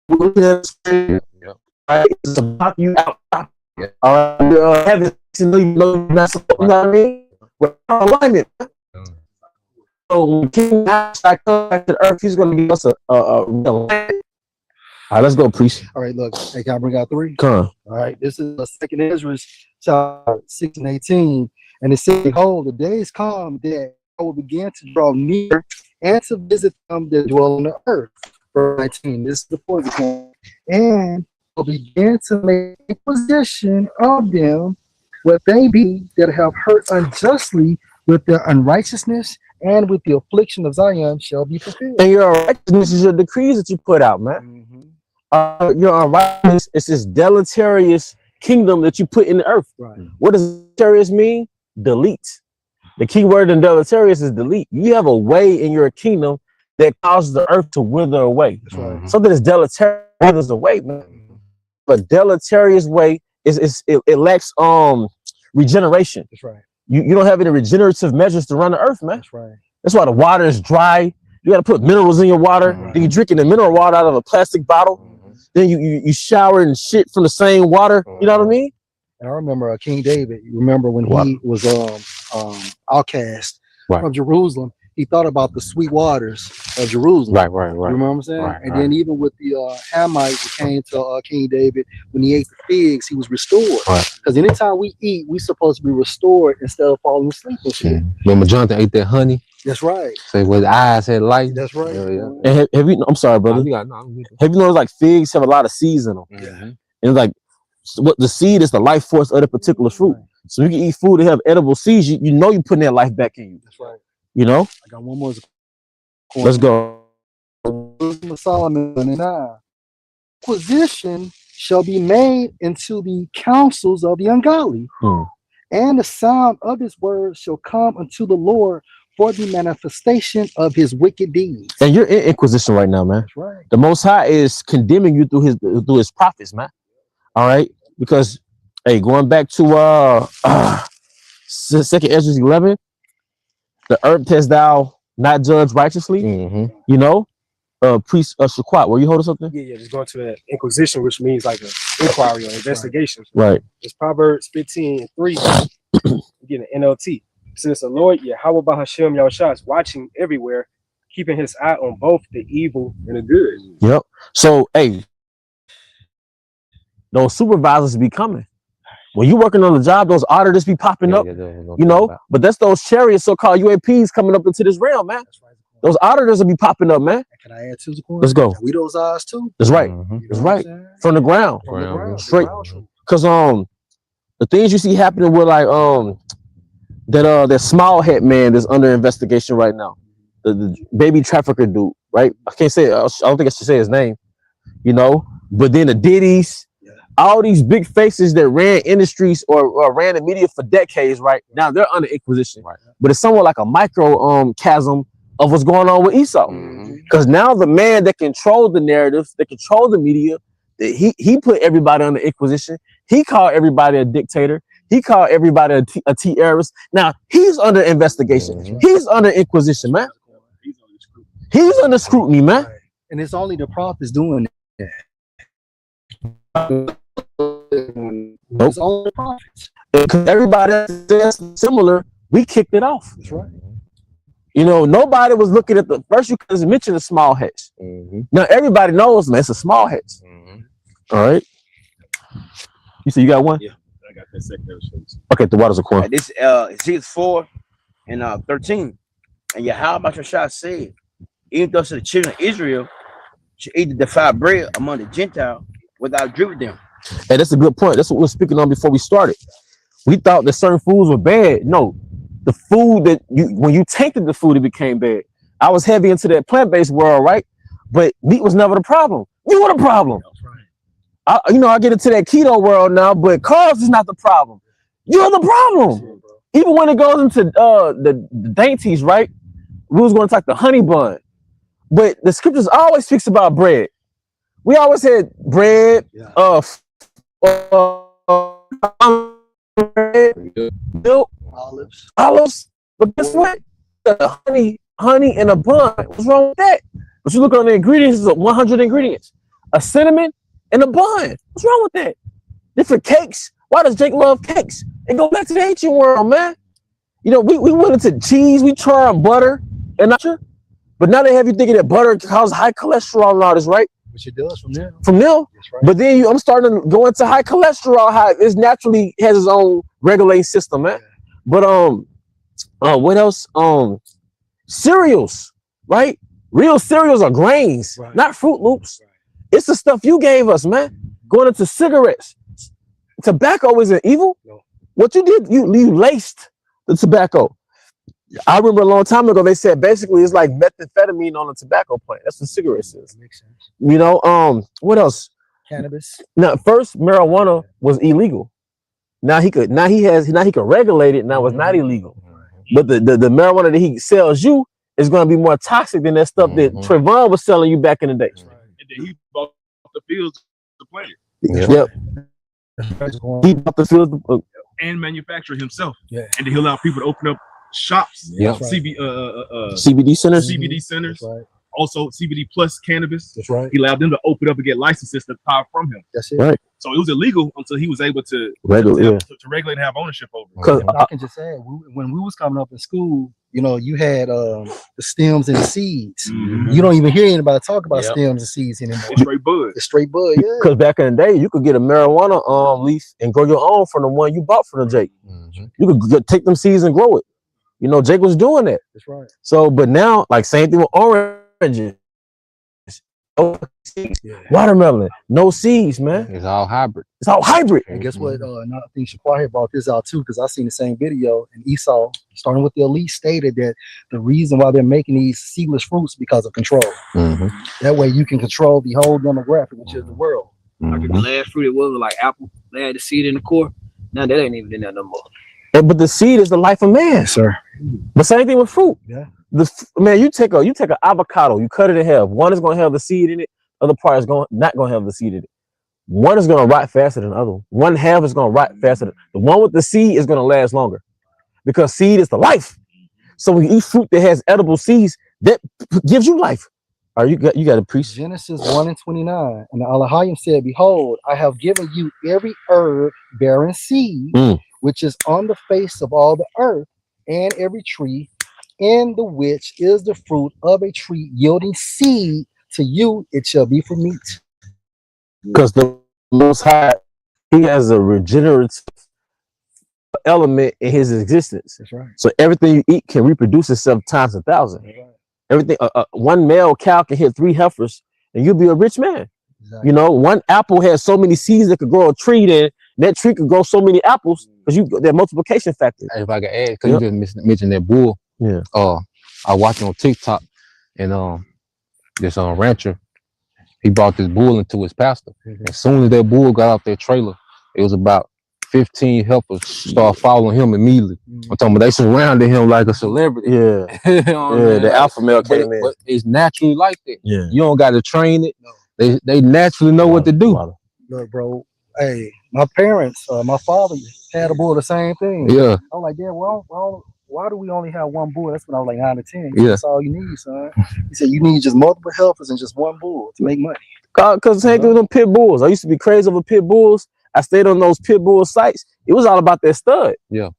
Right? It's about you out. Having to know you know what I mean? We're out of alignment. So when King Abstract comes back to the earth, he's going to give us a real land. All right, let's go, priest. All right, look, hey, can I bring out 3? Come on. All right, this is the second Ezra, chapter 6 and 18. And it says, behold, the days come that I will begin to draw near and to visit them that dwell on the earth. Verse 19, this is the fourth one. And will begin to make inquisition of them what they be that have hurt unjustly with their unrighteousness, and with the affliction of Zion shall be fulfilled. And your righteousness is your decrees that you put out, man. Your unrighteousness is this deleterious kingdom that you put in the earth. Right. What does deleterious mean? Delete. The key word in deleterious is delete. You have a way in your kingdom that causes the earth to wither away. That's right. Something that's deleterious withers away, man. But deleterious way it lacks regeneration. That's right. You don't have any regenerative measures to run the earth, man. That's right. That's why the water is dry. You got to put minerals in your water. Then you're drinking the mineral water out of a plastic bottle. Then you shower and shit from the same water. You know what I mean? And I remember King David. You remember when he was outcast from Jerusalem? He thought about the sweet waters of Jerusalem. Right. You remember what I'm saying? Right, and then even with the Hamite that came to King David, when he ate the figs, he was restored. Because anytime we eat, we supposed to be restored instead of falling asleep and shit. Remember Jonathan ate that honey? That's right. Say where the eyes had light. That's right. And have you? I'm sorry, brother. Have you noticed like figs have a lot of seeds in them? And it's like what the seed is the life force of the particular fruit. So you can eat food that have edible seeds. You know you're putting that life back in you. That's right. You know. I got one more. Let's go. Solomon and acquisition shall be made into the counsels of the ungodly, and the sound of his words shall come unto the Lord for the manifestation of his wicked deeds. And you're in inquisition right now, man. That's right. The Most High is condemning you through his prophets, man. All right, because hey, going back to Second Ezra 11, the earth hast thou not judged righteously. You know, priest Shaquat, were you holding something? Yeah, just going to that inquisition, which means like an inquiry or investigation. Right. It's Proverbs 15:3. You get an NLT. Since the Lord Yahweh Bahashem Yahushua is watching everywhere, keeping his eye on both the evil and the good. Yep. So, hey, those supervisors be coming. When you working on the job, those auditors be popping up, you know, but that's those chariots, so-called UAPs coming up into this realm, man. That's right. Those auditors will be popping up, man. Can I add to the corner? Let's go. We those eyes too. That's right. That's right. From the ground. Straight. Because the things you see happening with like that small head man that's under investigation right now. The baby trafficker dude, right? I can't say I don't think I should say his name, you know, but then the Diddy's. All these big faces that ran industries or ran the media for decades, right now they're under inquisition. But it's somewhat like a micro chasm of what's going on with Easu, because now the man that controlled the narrative, that controlled the media, he put everybody under inquisition. He called everybody a dictator. He called everybody a terrorist. Now he's under investigation. He's under inquisition, man. He's under scrutiny, man. And it's only the prophets doing that. It's only the prophets. Because everybody says similar, we kicked it off. That's right. You know, nobody was looking at the first. You could mention the small hedge. Now everybody knows, man, it's a small hedge. All right. You said you got one? Yeah, I got that second. Okay, the waters are cool. This Ezekiel 4 and 13. And Yahweh Shah said, even though the children of Israel should eat the defiled bread among the Gentiles without drink with them. Hey, that's a good point. That's what we were speaking on before we started. We thought that certain foods were bad. No, the food that when you tainted the food, it became bad. I was heavy into that plant-based world, right? But meat was never the problem. You were the problem. I get into that keto world now, but carbs is not the problem. You're the problem. Even when it goes into the dainties, right? We was going to talk the honey bun, but the scriptures always speaks about bread. We always had bread, milk, olives. But guess what? Honey, and a bun. What's wrong with that? But you look on the ingredients, it's 100 ingredients. a cinnamon, and a bun. What's wrong with that? Different cakes. Why does Jake love cakes? It go back to the ancient world, man. You know, we went into cheese, we tried butter, and but now they have you thinking that butter causes high cholesterol and all this, right? Which it does from there. From there. That's right. But then I'm starting to go into high cholesterol. It naturally has its own regulating system, man. Yeah. But what else? Cereals, right? Real cereals are grains, Right. not Fruit Loops. Right. It's the stuff you gave us, man. Going into cigarettes. Tobacco isn't evil. No. What you did, you laced the tobacco. I remember a long time ago, they said basically it's like methamphetamine on a tobacco plant. That's what cigarettes is. That makes sense. You know, what else? Cannabis. Now, first marijuana was illegal. Now he could regulate it. Now it's not illegal. But the marijuana that he sells you is going to be more toxic than that stuff that Trayvon was selling you back in the day. And then he bought the fields to plant Yep. it He bought the field. and manufacture it himself. Yeah. And then he allowed people to open up shops, Yep. CBD centers. CBD centers, That's right. also CBD plus cannabis. That's right. He allowed them to open up and get licenses to power from him. That's it. Right. So it was illegal until he was able to Regulate, to regulate and have ownership over it. Because I can just add, when we was coming up in school, you know, you had the stems and the seeds. You don't even hear anybody talk about stems and seeds anymore. It's straight bud. It's straight bud, yeah. Because back in the day, you could get a marijuana leaf and grow your own from the one you bought from the Jake. You could take them seeds and grow it. You know, Jake was doing that. That's right. So, but now, like same thing with oranges. No seeds. Yeah. Watermelon, no seeds, man. It's all hybrid. It's all hybrid. And guess what? And I think Shaquar had brought this out too, because I seen the same video. And Easu, starting with the elite, stated that the reason why they're making these seedless fruits because of control. That way you can control the whole demographic, which is the world. Like the last fruit it was like apple. They had the seed in the core. Now that ain't even in there no more. But the seed is the life of man. Sir. But same thing with fruit. Yeah. Man, you take an avocado, you cut it in half. One is gonna have the seed in it, other part is not gonna have the seed in it. One is gonna rot faster than the other. One half is gonna rot faster than the one with the seed is gonna last longer. Because seed is the life. So when you eat fruit that has edible seeds, that gives you life. You got a priest. Genesis 1:29. And the Elohim said, behold, I have given you every herb bearing seed, which is on the face of all the earth, and every tree, in the which is the fruit of a tree yielding seed. To you it shall be for meat. Because the Most High, he has a regenerative element in his existence. That's right. So everything you eat can reproduce itself times 1,000. That's right. Everything, one male cow can hit 3 heifers, and you'll be a rich man. Exactly. You know, one apple has so many seeds that could grow a tree, then that tree could grow so many apples because that multiplication factor. If I could add, because you just mentioned that bull. Yeah. I watched on TikTok, and this rancher, he brought this bull into his pasture. As soon as that bull got off that trailer, it was about 15 heifers start following him immediately. I'm talking about they surrounded him like a celebrity. Yeah. You know what I mean? The alpha male came in. But it's naturally like that. Yeah. You don't got to train it. No. They naturally know what to do. Look, bro. Hey, my parents, my father had a bull, the same thing. Yeah. I'm like, Dad, why do we only have one bull? That's when I was like 9 or 10. Yeah. That's all you need, son. He said you need just multiple heifers and just one bull to make money. Because same thing with them pit bulls. I used to be crazy over pit bulls. I stayed on those pit bull sites. It was all about that stud. Yeah.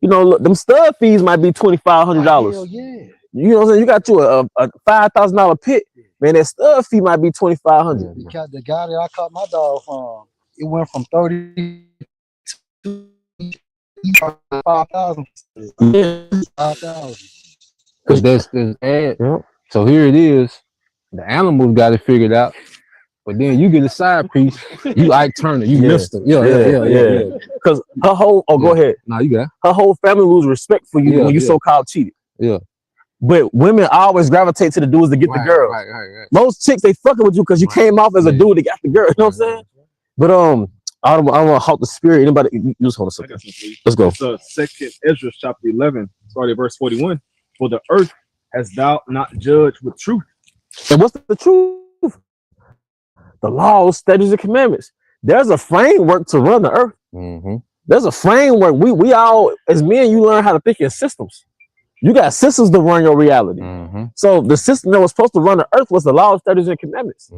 You know, look, them stud fees might be $2,500. Hell yeah. You know what I'm saying? You got you a $5,000 pit. Man, that stud fee might be $2,500. The guy that I caught my dog from, it went from 30 to 5,000. Yeah. 5,000. Because that's ad. Yep. So here it is. The animals got it figured out. But then you get a side piece. You Ike Turner. You missed him. Yeah. Because her whole, go ahead. Nah, you got it. Her whole family lose respect for you when you so-called cheated. Yeah. But women always gravitate to the dudes to get the girls. Right. Most chicks, they fucking with you because you came off as a dude that got the girl. You know what I'm saying? But I don't want to halt the spirit. Anybody, you just hold us up. Let's go. So 2nd Ezra chapter 11, starting at verse 41. For the earth has thou not judged with truth. And what's the truth? The laws, statutes, and commandments. There's a framework to run the earth. There's a framework. We all, as men, you learn how to think in systems. You got systems to run your reality. So the system that was supposed to run the earth was the laws, statutes, and commandments.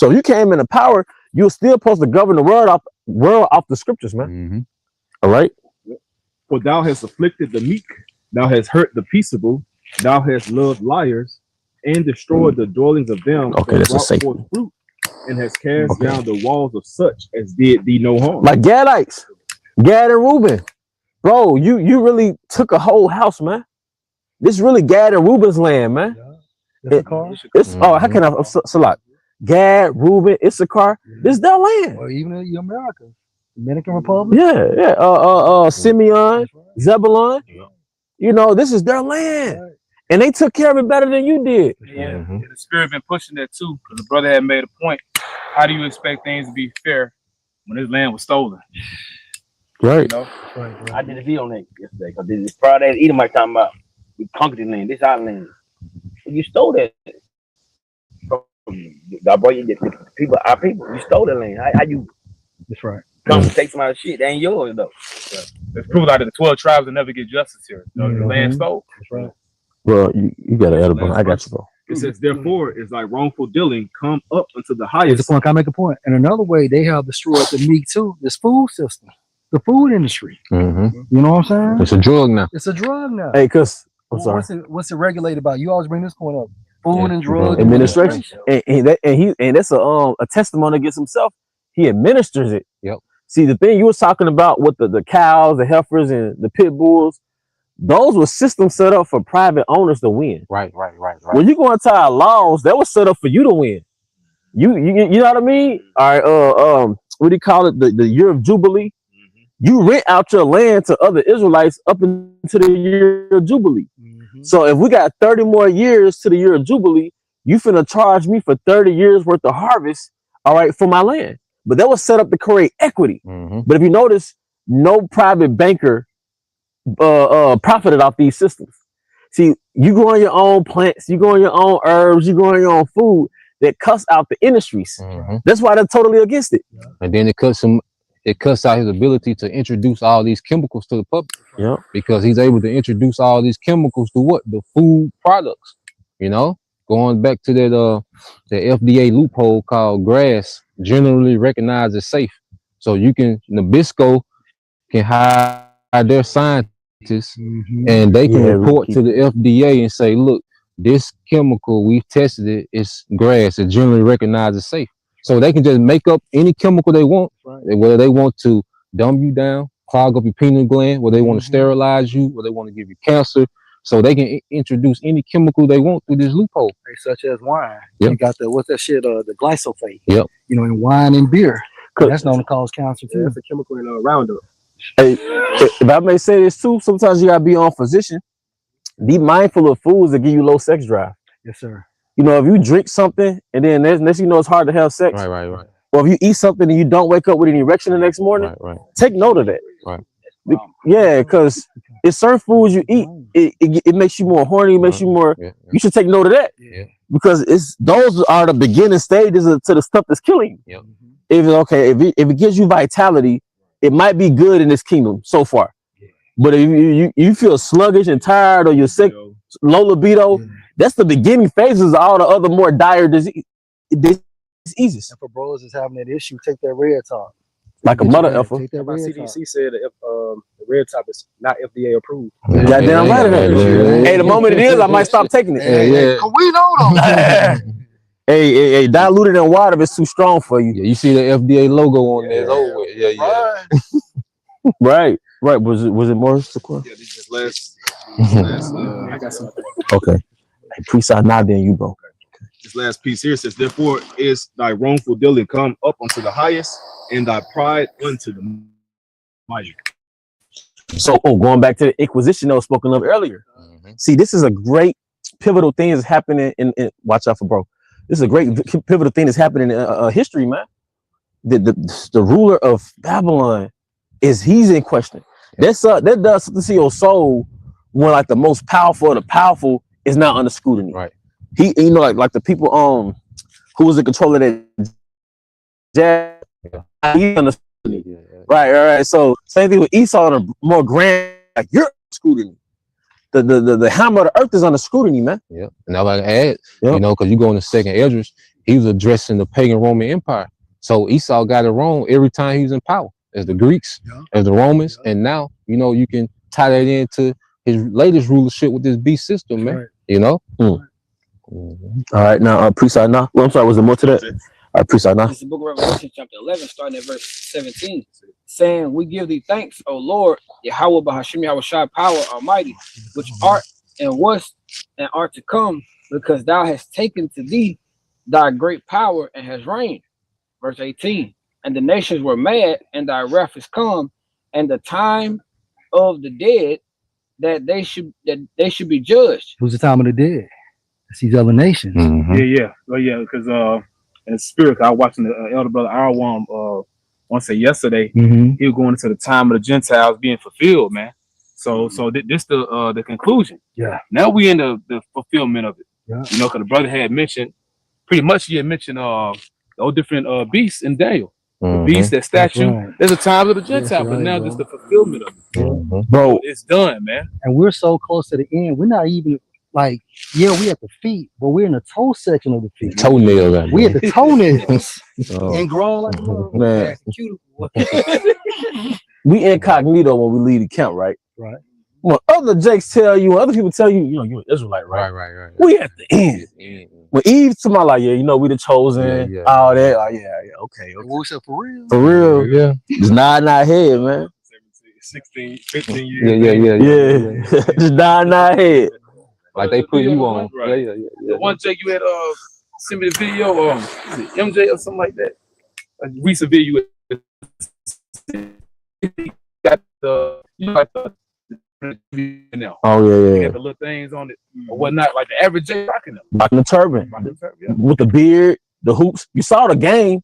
So if you came into power, you're still supposed to govern the world off the scriptures, man. All right. For thou hast afflicted the meek, thou hast hurt the peaceable, thou hast loved liars, and destroyed the dwellings of them Okay, that that's a brought forth safety. fruit, and has cast Okay. down the walls of such as did thee no harm. Like Gadites, Gad and Reuben. Bro, you really took a whole house, man. This really Gad and Reuben's land, man. That's a car. It's how can I select Gad, Reuben, Issachar? This is their land. Or even in America, Dominican Republic. Yeah. Simeon, Zebulon. You know, this is their land. And they took care of it better than you did. Yeah, the spirit been pushing that too, because the brother had made a point. How do you expect things to be fair when his land was stolen? Right. You know? I did a video on that yesterday because this Friday Edomite talking about we conquered the land. This our land. You stole that. I brought you the people, our people. You stole the land. How you? That's right. Come take some of shit. They ain't yours though. It's proved out of the 12 tribes will never get justice here. The land stole. That's right. Bro, you got an edible. I got you, bro. It says, therefore, it's like wrongful dealing come up unto the Here's highest. the point. Can I make a point? And another way they have destroyed the meat too. This food system, the food industry. You know what I'm saying? It's a drug now. It's a drug now. Hey, cause I'm sorry. What's it regulated by? You always bring this point up. Food and drug Administration. And that's a testimony against himself. He administers it. Yep. See, the thing you was talking about with the cows, the heifers, and the pit bulls, those were systems set up for private owners to win. Right. When you go into our laws, that was set up for you to win. You know what I mean? All right. What do you call it? The year of Jubilee. You rent out your land to other Israelites up into the year of Jubilee. So if we got 30 more years to the year of Jubilee, you finna charge me for 30 years worth of harvest, all right, for my land. But that was set up to create equity. But if you notice, no private banker profited off these systems. See, you go on your own plants, you go on your own herbs, you go on your own food that cuts out the industries. That's why they're totally against it. And then it cuts out his ability to introduce all these chemicals to the public. Yeah. Because he's able to introduce all these chemicals to what? The food products. You know? Going back to that the FDA loophole called grass, generally recognized as safe. So you can, Nabisco can hire their scientists and they can report to the FDA and say, look, this chemical, we've tested it, it's grass, it's generally recognized as safe. So they can just make up any chemical they want, whether they want to dumb you down, clog up your pineal gland, whether they want to sterilize you, whether they want to give you cancer. So they can introduce any chemical they want through this loophole. Such as wine. Yep. You got what's that shit? The glyphosate. Yep. You know, in wine and beer. That's known to cause cancer too. That's a chemical in Roundup. Hey, if I may say this too, sometimes you gotta be on physician. Be mindful of foods that give you low sex drive. Yes, sir. You know, if you drink something and then next you know it's hard to have sex. Right. Or if you eat something and you don't wake up with an erection the next morning, take note of that. Right. Yeah, because it's certain foods you eat, it makes you more horny, it makes you more. You should take note of that. Because those are the beginning stages to the stuff that's killing you. If it gives you vitality, it might be good in this kingdom so far. But if you feel sluggish and tired or you're sick, low libido, that's the beginning phases of all the other more dire diseases. And for bros is having that issue, take that red top. Like a mother effer. Take that My red CDC top. said that the red top is not FDA approved. Goddamn right it is. Hey, the moment it is, I might stop taking it. We know them. Hey, diluted in water if it's too strong for you. Yeah, you see the FDA logo on there. It's over with. Yeah. Right. Was it more secure? Yeah, this is last. I got some. Okay. Hey, priest, I nod in you, bro. This last piece here says, therefore is thy wrongful dealing come up unto the highest, and thy pride unto the mighty. So, going back to the inquisition that was spoken of earlier. See, this is a great pivotal thing that's happening in watch out for bro. This is a great pivotal thing that's happening in history, man. The ruler of Babylon he's in question. That does something to your soul when like the most powerful of the powerful is not under scrutiny. Right. He, you know, like the people who was in control of that jazz, he's under scrutiny. Right. So same thing with Esau on a more grand, like you're scrutiny. The hammer of the earth is under scrutiny, man. Yeah. And I like add, you know, because you go in the second Esdras, he was addressing the pagan Roman Empire. So Esau got it wrong every time he was in power, as the Greeks, as the Romans, and now you can tie that into his latest rulership with this beast system, man. All right, now Priest now. Well, I'm sorry, was there more to that? All right, Priest now. It's the book of Revelation, chapter 11, starting at verse 17, saying, "We give thee thanks, O Lord, Yahweh Bahashim Yahweh Power Almighty, which art and was and art to come, because thou hast taken to thee thy great power and has reigned." Verse 18, "And the nations were mad, and thy wrath is come, and the time of the dead that they should be judged." Who's the time of the dead? It's these other nations. Yeah. Well, yeah, because in spirit, I was watching the elder brother Arwan want to say yesterday, he was going into the time of the Gentiles being fulfilled, man. So this the conclusion. Yeah. Now we in the fulfillment of it. Yeah. Because the brother had mentioned, pretty much he had mentioned all different beasts in Daniel. The beast, that statue. Right. There's a time of the Gentile, but now just the fulfillment of it. Bro, It's done, man. And we're so close to the end. We're not even like, we at the feet, but we're in the toe section of the feet. Toenail. We at the toenails Oh. and grown like a mother. Man, we incognito when we leave the camp, right? Right. When other Jakes tell you, other people tell you, you're an Israelite, right? Right. We at the end. When Eve to my like, we the chosen, all that. Oh, yeah, okay. We said for real. For real. Yeah. Just nod head, man. 16, 15 years. Yeah. Just nod head. Like they put you on. Right. Yeah. The one Jake you had send me the video, is it MJ or something like that? A recent video. Got the now. Oh yeah. Got the little things on it or whatnot, like the average Jake rocking them. Rocking the turban. Yeah. With the beard, the hoops. You saw the game.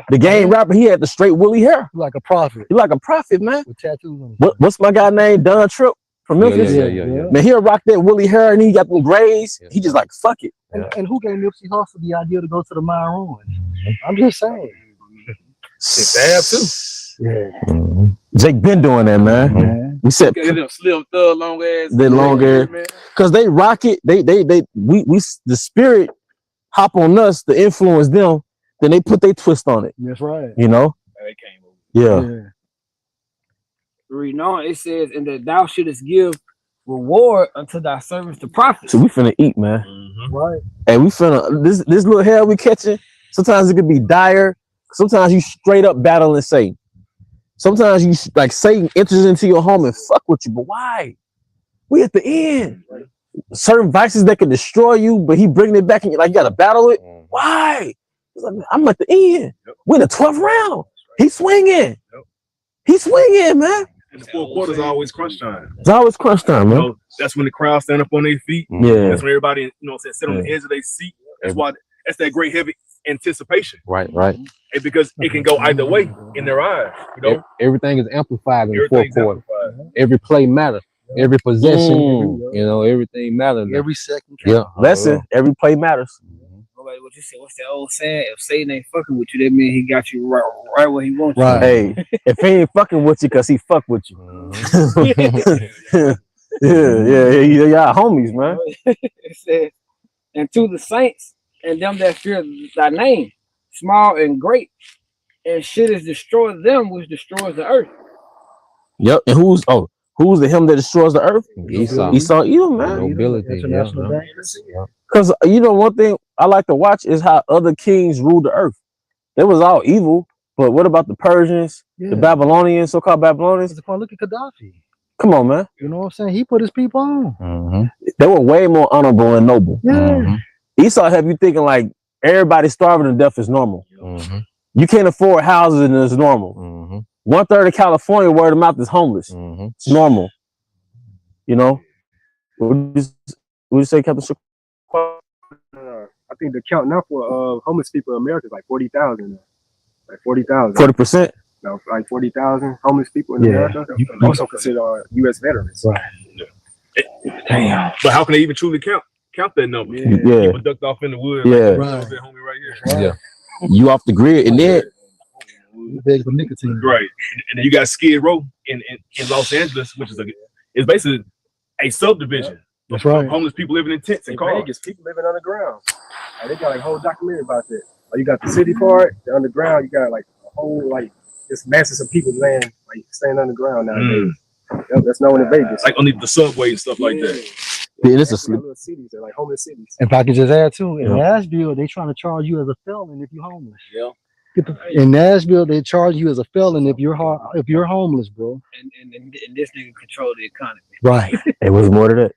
The game rapper, he had the straight woolly hair. Like a prophet. He like a prophet, man. With tattoos on his What's my guy name? Don Tripp from Memphis. Yeah. Man, he'll rock that woolly hair and he got them grays. He just like, fuck it. And who gave Nipsey Hussle the idea to go to the Mine Ruins? I'm just saying. Fab too. Yeah. Jake been doing that, man. We said Them slim thug long ass. they long hair. Cause they rock it. We the spirit hop on us to influence them. Then they put their twist on it. That's right. They came over. Yeah. Reading on, it says, "And that thou shouldest give reward unto thy servants the prophets." So we finna eat, man. Right. And we finna this little hell we catching. Sometimes it could be dire. Sometimes you straight up battling Satan. Sometimes you like Satan enters into your home and fuck with you. But why? We at the end. Certain vices that can destroy you, but he bringing it back and you like you gotta battle it. Why? It's like, I'm at the end. We're in the 12th round. He's swinging. He's swinging, man. And the fourth quarter is always crunch time. It's always crunch time, man. That's when the crowd stand up on their feet. Yeah. That's when everybody, sit on the edge of their seat. That's that great heavy anticipation. Right. And because it can go either way in their eyes. Everything is amplified in the fourth Everything's quarter. amplified. Every play matters. Every possession, everything matters. Every second. Lesson. Every play matters. Nobody, what you say? What's that old saying? If Satan ain't fucking with you, that means he got you right where he wants you. Right. Hey, if he ain't fucking with you, cause he fuck with you. Yeah, homies, man. It says, "And to the saints and them that fear thy name, small and great, and shouldest destroy them which destroys the earth." Yep. And who's the him that destroys the earth? Esau, Edom, man. nobility. Because one thing I like to watch is how other kings ruled the earth. They was all evil, but what about the Persians, the Babylonians, so-called Babylonians? Look at Gaddafi. Come on, man. You know what I'm saying? He put his people on. They were way more honorable and noble. Yeah. Esau have you thinking like everybody starving to death is normal. You can't afford houses and it's normal. 1/3 of California, word of mouth, is homeless. It's normal. What you say, Captain? I think the count now for homeless people in America is like 40,000. Like 40,000. 40%. No, like 40,000 homeless people in America. Also consider U.S. veterans. Right. Damn. But how can they even truly count that number? Yeah. People ducked off in the woods. Yeah. Right. That homie right here. You off the grid, and then There's the nicotine. Right. And then you got Skid Row in Los Angeles, which is it's basically a subdivision That's right. Homeless people living in tents and In cars. Vegas, people living underground. Like, they got like a whole documentary about that. Like, you got the city part, the underground. You got like a whole like this masses of people staying underground nowadays. Yep, that's known in Vegas. Like underneath the subway and stuff like that. Yeah, it's a Actually, little cities. They're like homeless cities. If I could just add too, in Yeah. Nashville, they trying to charge you as a felon if you're homeless. Yeah. In Nashville, they charge you as a felon if you're homeless, bro. And this nigga control the economy. Right. It was more to that.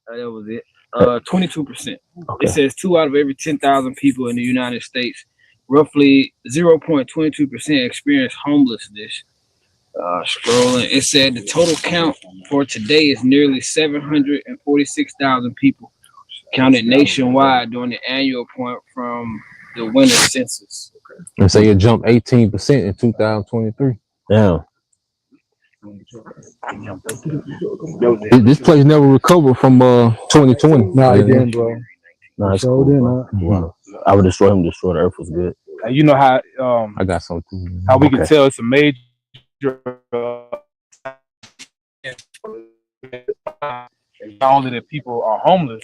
That was it. 22%. It says 2 out of every 10,000 people in the United States, roughly 0.22% experience homelessness. Scrolling, it said the total count for today is nearly 746,000 people counted nationwide during the annual point from the winter census. And say it jumped 18% in 2023. Yeah. This place never recovered from 2020. No, it didn't, bro. No, it's So cool, didn't. bro. Wow. I would destroy him. Destroy the earth was good. And you know how I got something. how we can Okay. tell it's a major not only that people are homeless,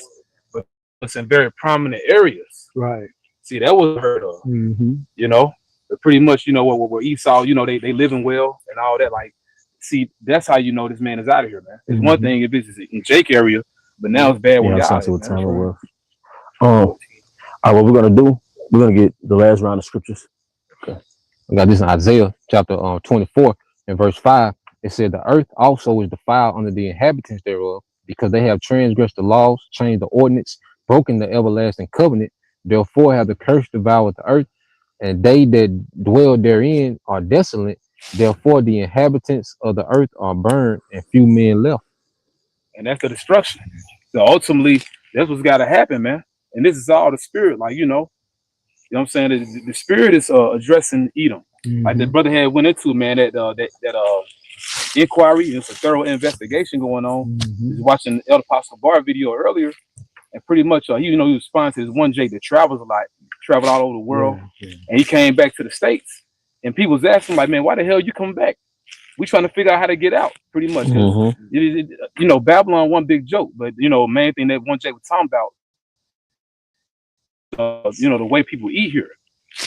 but it's in very prominent areas. Right. See, that was heard of, Mm-hmm. you know. But pretty much, you know, where Esau, you know, they living well and all that. Like, see, that's how you know this man is out of here, man. It's one thing if it's in Jake area, but now it's bad Yeah, when I'm y'all. trying to see what time it was. All right, what we're gonna do? We're gonna get the last round of scriptures. I got this in Isaiah chapter 24 and verse 5. It said, the earth also is defiled under the inhabitants thereof, because they have transgressed the laws, changed the ordinance, broken the everlasting covenant. Therefore have the curse devoured the earth, and they that dwell therein are desolate. Therefore the inhabitants of the earth are burned, and few men left. And that's the destruction. So ultimately, that's what's got to happen, man. And this is all the spirit, like, you know what I'm saying? The spirit is addressing Edom. Like the brother had went into, man, that inquiry. It's a thorough investigation going on. He's watching the Elder Apostle Bar video earlier, and pretty much he was responding to this one Jake that travels a lot, traveled all over the world, and he came back to the States, and people was asking like, man, why the hell you coming back? We trying to figure out how to get out, pretty much. You know, Babylon one big joke, but you know, main thing that one Jake was talking about, you know, the way people eat here,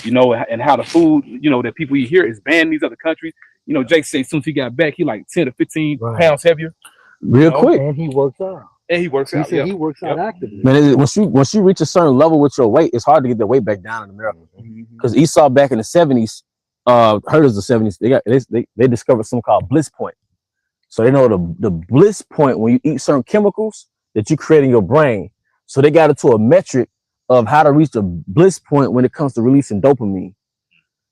you know, and how the food, you know, that people eat here is banned in these other countries. You know, Jake said as soon as he got back, he like 10 to 15 pounds heavier. Real quick. And he works out. And he works He out. said he works out actively. Man, once you reach a certain level with your weight, it's hard to get the weight back down in America. Because Esau back in the 70s, heard of the 70s, they discovered something called bliss point. So they know the bliss point when you eat certain chemicals that you create in your brain. So they got it to a metric of how to reach the bliss point when it comes to releasing dopamine.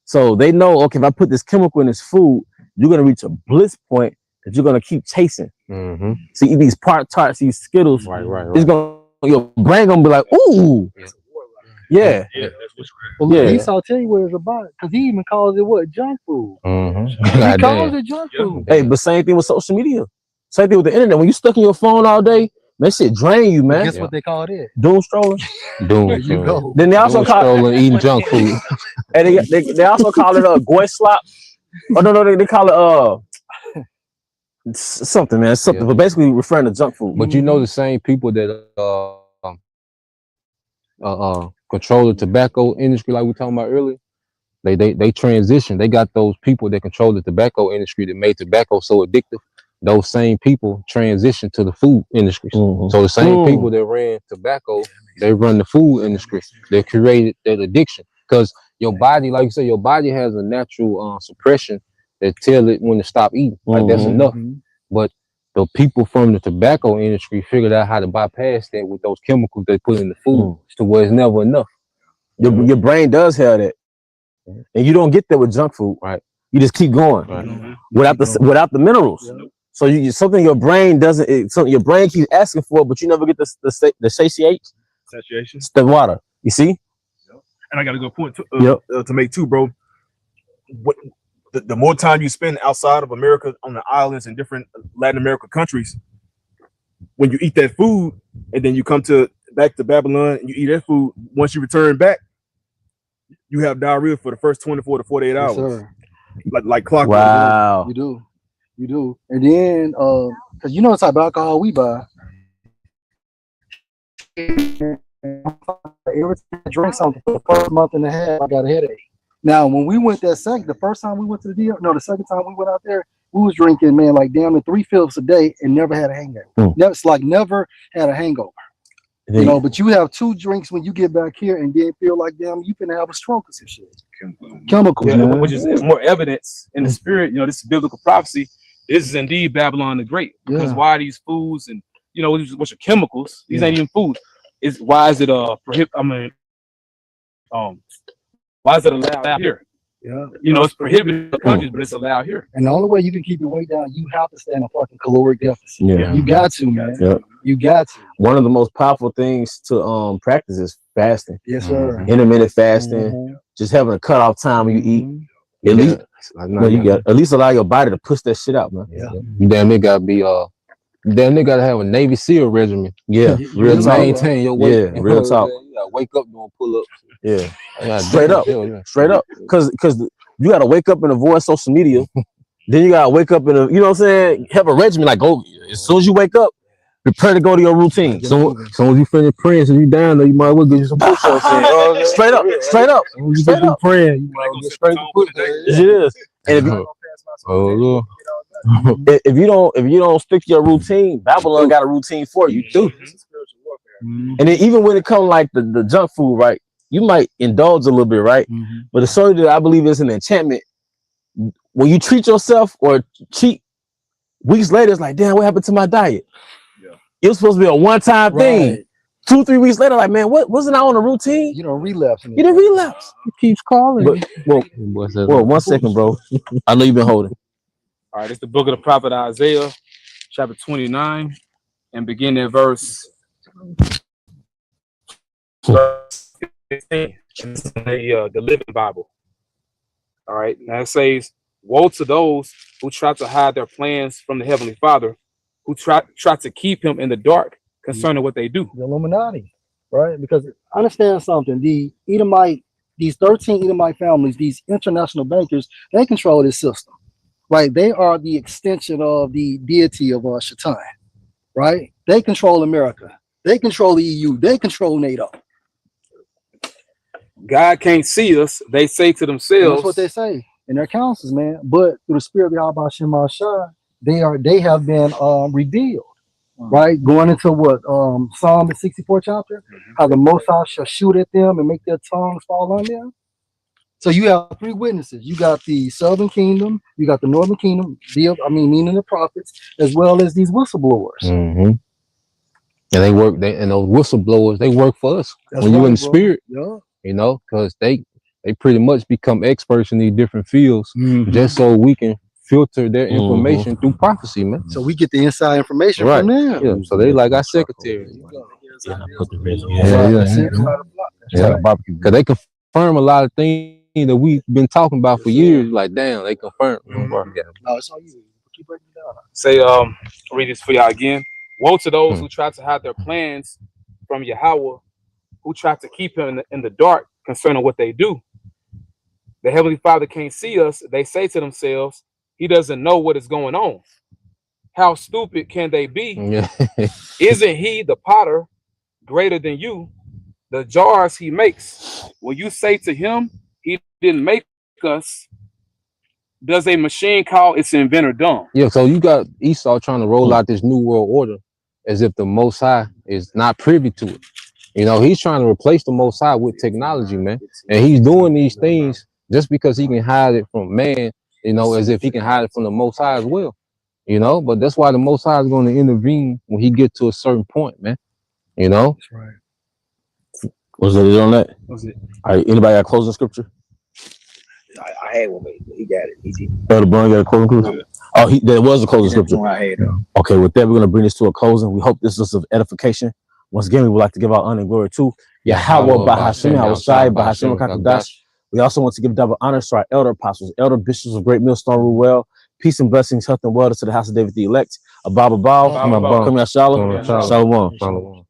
So they know, okay, if I put this chemical in this food, you're gonna reach a bliss point that you're gonna keep chasing. So you eat these Pop-Tarts, these Skittles, it's gonna, your brain gonna be like, ooh, yeah. Well, Esau tell you what it's about, because he even calls it what? Junk food. He calls it junk food. Hey, but same thing with social media. Same thing with the internet. When you stuck in your phone all day, man, that shit drain you, man. Guess what they call it? Doom strolling. There you go. Then they also call it eating junk food. and they also call it goy slop. Oh no, they call it something, man. Something, but basically referring to junk food. But you know, the same people that control the tobacco industry, like we were talking about earlier, they transition. They got those people that control the tobacco industry that made tobacco so addictive. Those same people transition to the food industry. So the same people that ran tobacco, they run the food industry. They created that addiction, because your body, like you said, your body has a natural suppression that tell it when to stop eating. Like that's enough. But the people from the tobacco industry figured out how to bypass that with those chemicals they put in the food to where it's never enough. Your brain does have that, and you don't get that with junk food. Right. You just keep going without the minerals. So you something your brain doesn't. Something your brain keeps asking for, but you never get the satiation. It's the water. You see. And I got a good point to make too, bro. What the more time you spend outside of America on the islands and different Latin American countries, when you eat that food and then you come back to Babylon and you eat that food, once you return back, you have diarrhea for the first 24 to 48 hours. Sir. Like clockwork. Wow. You do. And then because you know the type of alcohol we buy. Every time I drank something for the first month and a half, I got a headache. Now, when we went the first time we went to the deal, no, the second time we went out there, we was drinking, man, like damn near 3/5 a day and never had a hangover. Never had a hangover. You know, but you have 2 drinks when you get back here and then feel like damn, you finna have a stroke or some shit. Chemicals, yeah, man. which is more evidence in the spirit. You know, this is biblical prophecy. This is indeed Babylon the Great. Because why are these foods and which are chemicals? These ain't even food. Why is it why is it allowed here? Yeah, it's prohibited in the countries, but it's allowed here. And the only way you can keep your weight down, you have to stay in a fucking caloric deficit. Yeah. You got to, man. Yep. You got to. One of the most powerful things to practice is fasting. Yes, sir. Intermittent fasting, just having a cutoff time when you eat. At least you got at least allow your body to push that shit out, man. Yeah. You damn near gotta be damn near gotta have a Navy SEAL regimen. Yeah, real talk. Maintain your weight. Yeah, real talk. You gotta wake up doing pull-ups. Yeah, straight up. Because you gotta wake up and avoid social media. Then you gotta wake up and you know what I'm saying, have a regimen. Like go as soon as you wake up, prepare to go to your routine. So when you finish praying, so you down there, you might as well get you some push-ups. Straight up. When you get through praying, you might get straight to push-ups. Yes. And if you don't stick to your routine, Babylon got a routine for you too. And then even when it comes like the junk food, right? You might indulge a little bit, right? But the story that I believe is an enchantment. When you treat yourself or cheat, weeks later, it's like, damn, what happened to my diet? It was supposed to be a one-time thing. 2-3 weeks later, like, man, wasn't I on a routine? You don't relapse. You didn't relapse. It keeps calling. Well, 1 second, bro. I know you've been holding. All right, it's the book of the prophet Isaiah, chapter 29, and begin at verse 15. It's the Living Bible. All right, now it says, "Woe to those who try to hide their plans from the Heavenly Father, who try to keep him in the dark concerning what they do." The Illuminati, right? Because understand something, these 13 Edomite families, these international bankers, they control this system, right? They are the extension of the deity of Shaitan, right? They control America. They control the EU. They control NATO. God can't see us, they say to themselves. That's what they say in their councils, man. But through the spirit of Yahweh Shema Shah, they have been revealed. Right, going into what Psalm the 64th chapter, how the Most High shall shoot at them and make their tongues fall on them. So you have 3 witnesses. You got the Southern Kingdom, you got the Northern Kingdom, meaning the prophets, as well as these whistleblowers. And they work. And those whistleblowers, they work for us. That's when you right, in the bro. spirit, Yeah. because they pretty much become experts in these different fields, just so we can filter their information through prophecy, man. So we get the inside information from them. Yeah. So they like our secretary. Because they confirm a lot of things that we've been talking about for years. Like, damn, they confirm. No, it's all you. Keep breaking it down. Say, I'll read this for y'all again. Woe to those who try to hide their plans from Yahweh, who try to keep him in the dark concerning what they do. The Heavenly Father can't see us. They say to themselves, he doesn't know what is going on. How stupid can they be? Isn't he, the potter, greater than you? The jars he makes, will you say to him, he didn't make us? Does a machine call its inventor dumb? Yeah, so you got Esau trying to roll out this new world order as if the Most High is not privy to it. He's trying to replace the Most High with technology, man. And he's doing these things just because he can hide it from man, as if he can hide it from the Most High as well. But that's why the Most High is going to intervene when he gets to a certain point, man. That's right. Was it on that? Was it? All right, anybody got closing scripture? I had one, but he got it. Brother Brown got a closing scripture? Oh, there was a closing scripture. I had Okay, with that, we're going to bring this to a closing. We hope this is of edification. Once again, we would like to give our honor and glory to Yahweh, Bahashim, Yahushai, Bahashim, Kakadash. We also want to give double honors to our elder apostles, elder bishops of Great Millstone Ruel. Peace and blessings, health and wellness to the house of David the elect. Abba Baal, Shalom.